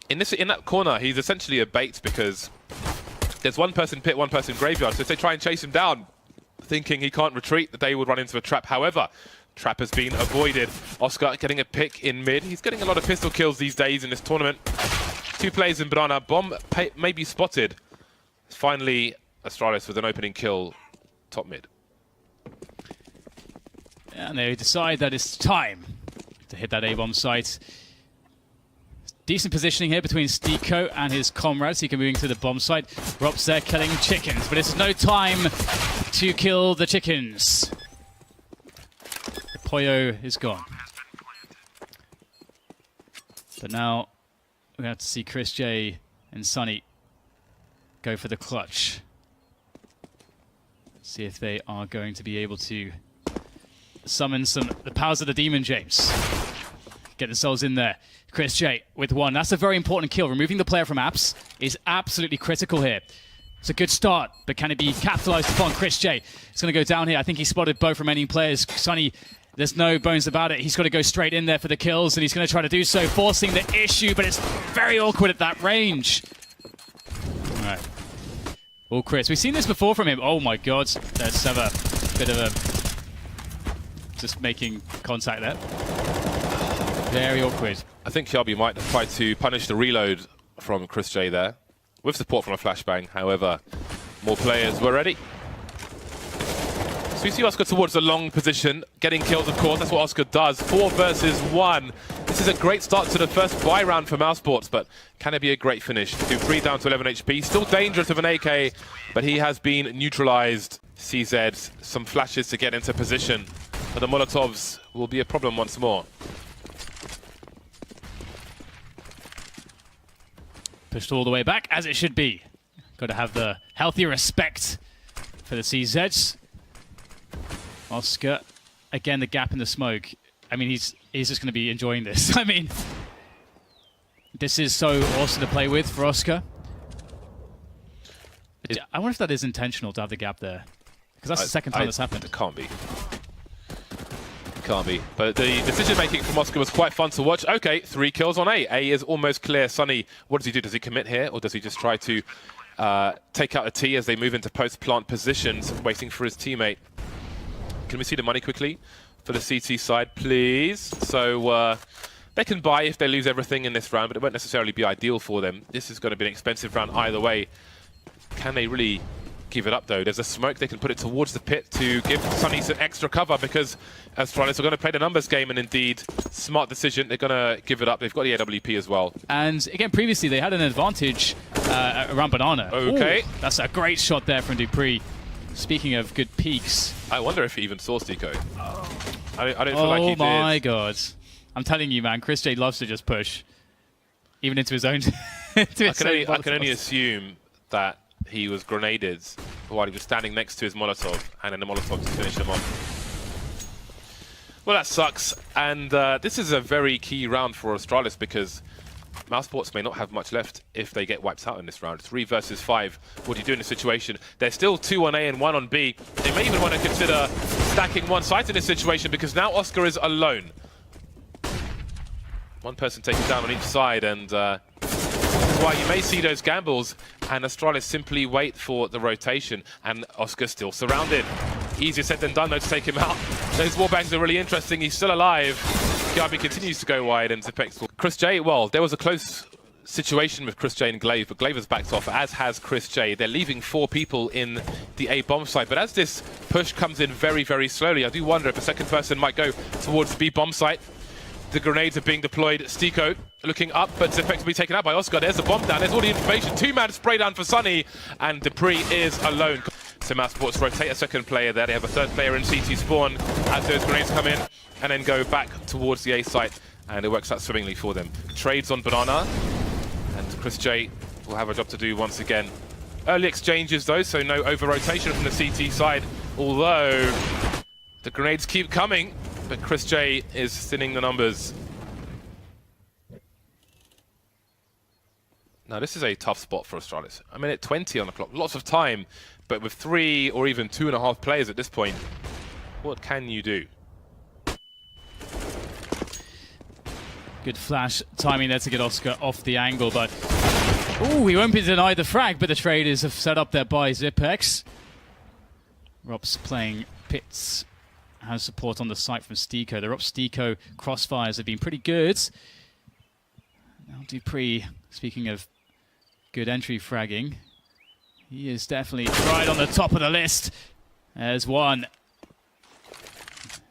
in that corner, he's essentially a bait because there's one person pit, one person graveyard. So if they try and chase him down, thinking he can't retreat, that they would run into a trap. However, trap has been avoided. Oscar getting a pick in mid. He's getting a lot of pistol kills these days in this tournament. 2 players in banana. Bomb may be spotted. Finally, Astralis with an opening kill, top mid. And they decide that it's time to hit that A-bomb site. Decent positioning here between Stiko and his comrades. He can move to the bomb site. Rob's there killing chickens, but it's no time to kill the chickens. Poyo is gone. But now we're going to have to see ChrisJ and Sunny go for the clutch. See if they are going to be able to summon the powers of the demon, James. Get themselves in there. ChrisJ with 1. That's a very important kill. Removing the player from apps is absolutely critical here. It's a good start, but can it be capitalized upon? ChrisJ is going to go down here. I think he spotted both remaining players. Sunny, there's no bones about it. He's got to go straight in there for the kills, and he's going to try to do so, forcing the issue, but it's very awkward at that range. All right. Oh, Chris, we've seen this before from him. Oh my God, there's Sever. Bit of a... just making contact there. Very awkward. I think Shelby might try to punish the reload from ChrisJ there, with support from a flashbang. However, more players were ready. So you see Oscar towards the long position, getting kills, of course. That's what Oscar does. 4 versus 1. This is a great start to the first buy round for Mouseports, but can it be a great finish? Dupree down to 11 HP. Still dangerous with an AK, but he has been neutralized. CZ, some flashes to get into position, but the Molotovs will be a problem once more. Pushed all the way back, as it should be. Got to have the healthy respect for the CZs. Oscar, again, the gap in the smoke. I mean, he's just going to be enjoying this. I mean, this is so awesome to play with for Oscar. I wonder if that is intentional to have the gap there. Because that's the second time that's happened. It can't be. Can't be. But the decision-making from Oscar was quite fun to watch. Okay, 3 kills on A. A is almost clear. Sunny, what does he do? Does he commit here? Or does he just try to take out a T as they move into post-plant positions, waiting for his teammate? Can we see the money quickly for the CT side, please? So they can buy if they lose everything in this round, but it won't necessarily be ideal for them. This is going to be an expensive round either way. Can they really give it up, though? There's a smoke. They can put it towards the pit to give Sunny some extra cover, because Astralis are going to play the numbers game, and indeed, smart decision. They're going to give it up. They've got the AWP as well. And again, previously, they had an advantage around Banana. Okay. Ooh, that's a great shot there from Dupree. Speaking of good peaks. I wonder if he even saw Stiko. I don't feel like he did. Oh my God. I'm telling you, man, ChrisJ loves to just push. Even into his own... I can only assume that he was grenaded while he was standing next to his Molotov, and then the Molotov to finish him off. Well, that sucks. And this is a very key round for Astralis, because Mouseports may not have much left if they get wiped out in this round. 3 versus 5. What do you do in this situation? There's still 2 on A and 1 on B. They may even want to consider stacking one site in this situation, because now Oscar is alone. One person taken down on each side, and this is why you may see those gambles, and Astralis simply wait for the rotation, and Oscar's still surrounded. Easier said than done, though, to take him out. Those warbangs are really interesting. He's still alive. Gabi continues to go wide, and Zipex will... ChrisJ, well, there was a close situation with ChrisJ and Glaive, but Glaive has backed off, as has ChrisJ. They're leaving 4 people in the A bomb site, but as this push comes in very, very slowly, I do wonder if a second person might go towards the B bomb site. The grenades are being deployed. Stiko looking up, but Zipex will be taken out by Oscar. There's the bomb down. There's all the information. 2-man spray down for Sunny, and Dupree is alone. So Mouseports rotate a second player there. They have a third player in CT spawn as those grenades come in, and then go back towards the A site, and it works out swimmingly for them. Trades on Banana, and ChrisJ will have a job to do once again. Early exchanges though, so no over-rotation from the CT side, although the grenades keep coming, but ChrisJ is thinning the numbers. Now this is a tough spot for Astralis. A minute 20 on the clock, lots of time, but with 3 or even 2.5 players at this point, what can you do? Good flash timing there to get Oscar off the angle, but ooh, he won't be denied the frag, but the traders have set up there by Zipex. Rop's playing pits, has support on the site from Stiko. The Stiko crossfires have been pretty good. Now Dupree, speaking of good entry fragging, he is definitely right on the top of the list. There's one.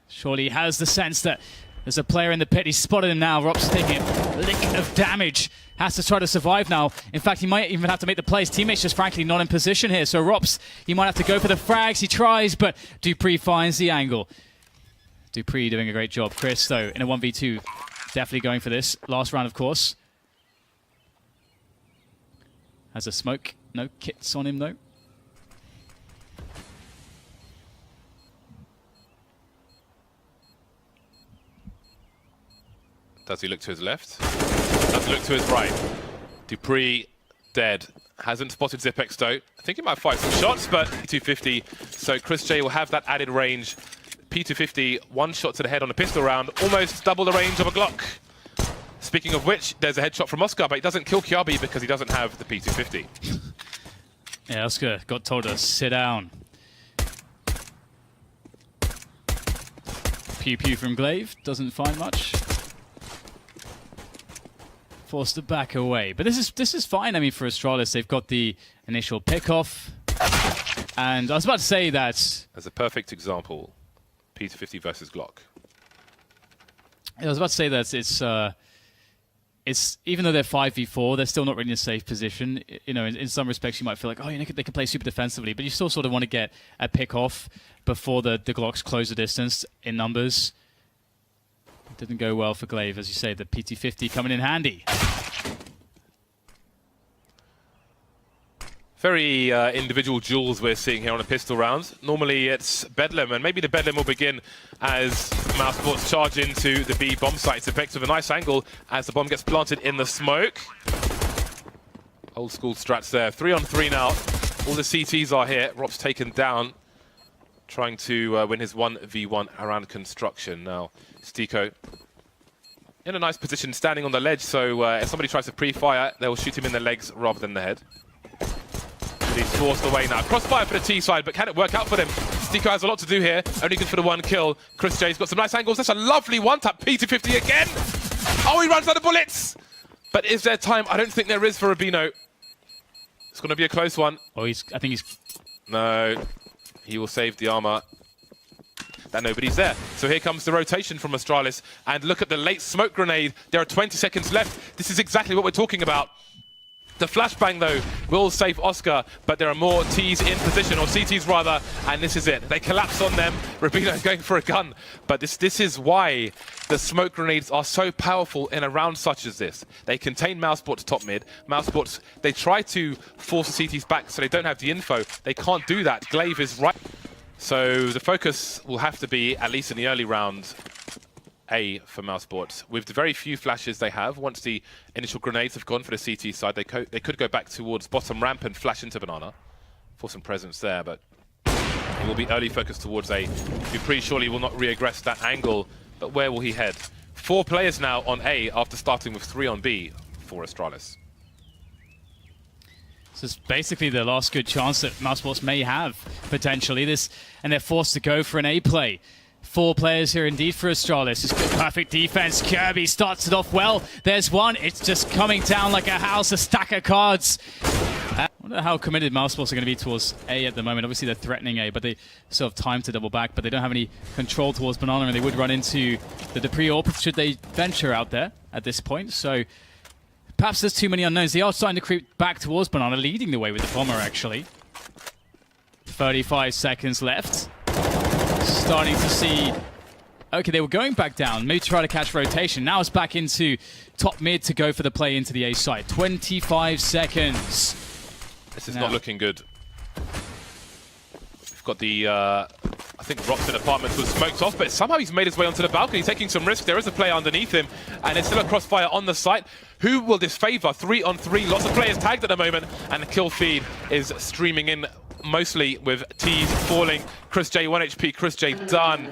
Surely he has the sense that there's a player in the pit. He's spotted him now. Rop's taking a lick of damage. Has to try to survive now. In fact, he might even have to make the plays. Teammates just frankly not in position here. So Rops, he might have to go for the frags. He tries, but Dupree finds the angle. Dupree doing a great job. Chris, though, in a 1v2, definitely going for this. Last round, of course. Has a smoke. No kits on him, though. Does he look to his left? Does he look to his right? Dupree dead. Hasn't spotted Zipex though. I think he might fight some shots, but P250. So ChrisJ will have that added range. P250, one shot to the head on a pistol round, almost double the range of a Glock. Speaking of which, there's a headshot from Oscar, but he doesn't kill Kiabi because he doesn't have the P250. Yeah, Oscar got told to sit down. Pew pew from Glaive, doesn't find much. Forced to back away, but this is fine. I mean, for Astralis, they've got the initial pickoff, and I was about to say that as a perfect example, P250 versus Glock. I was about to say that it's even though they're 5v4, they're still not really in a safe position. You know, in some respects, you might feel like, oh, you know, they can play super defensively, but you still sort of want to get a pickoff before the Glocks close the distance in numbers. Didn't go well for Glaive, as you say, the PT50 coming in handy. Very individual duels we're seeing here on a pistol round. Normally it's Bedlam, and maybe the Bedlam will begin as Mouseports charge into the B bomb site. It's effective with a nice angle as the bomb gets planted in the smoke. Old school strats there. 3-on-3 now. All the CTs are here. Rop's taken down, trying to win his 1v1 around construction. Now, Stiko in a nice position, standing on the ledge, so if somebody tries to pre-fire, they will shoot him in the legs rather than the head. He's forced away now. Crossfire for the T side, but can it work out for them? Stiko has a lot to do here, only good for the one kill. ChrisJ's got some nice angles. That's a lovely one-tap. P250 again! Oh, he runs out of bullets! But is there time? I don't think there is for Rubino. It's going to be a close one. Oh, I think he's... No. He will save the armor. That nobody's there. So here comes the rotation from Astralis. And look at the late smoke grenade. There are 20 seconds left. This is exactly what we're talking about. The flashbang, though, will save Oscar, but there are more Ts in position, or CTs rather, and this is it. They collapse on them. Rubino going for a gun. But this is why the smoke grenades are so powerful in a round such as this. They contain Mouseports top mid. Mouseports, they try to force the CTs back so they don't have the info. They can't do that. Glaive is right. So the focus will have to be, at least in the early round, A for Mouseports. With the very few flashes they have, once the initial grenades have gone for the CT side, they could go back towards bottom ramp and flash into Banana for some presence there, but it will be early focus towards A. Dupree surely will not re-aggress that angle, but where will he head? 4 players now on A after starting with 3 on B for Astralis. This is basically the last good chance that Mouseports may have, potentially. And they're forced to go for an A play. 4 players here indeed for Astralis. It's good, perfect defense. Kirby starts it off well. There's one. It's just coming down like a house, a stack of cards. I wonder how committed Mouseports are going to be towards A at the moment. Obviously, they're threatening A, but they still have time to double back. But they don't have any control towards Banana, and they would run into the Dupree AWP should they venture out there at this point. So perhaps there's too many unknowns. They are starting to creep back towards Banana, leading the way with the bomber, actually. 35 seconds left. Starting to see... Okay, they were going back down. Maybe try to catch rotation. Now it's back into top mid to go for the play into the A side. 25 seconds. This is not looking good. We've got the... I think Roxton apartment was smoked off, but somehow he's made his way onto the balcony, taking some risk. There is a player underneath him, and it's still a crossfire on the site. Who will this favor? 3 on 3. Lots of players tagged at the moment, and the kill feed is streaming in mostly with T's falling. ChrisJ 1 HP. ChrisJ done.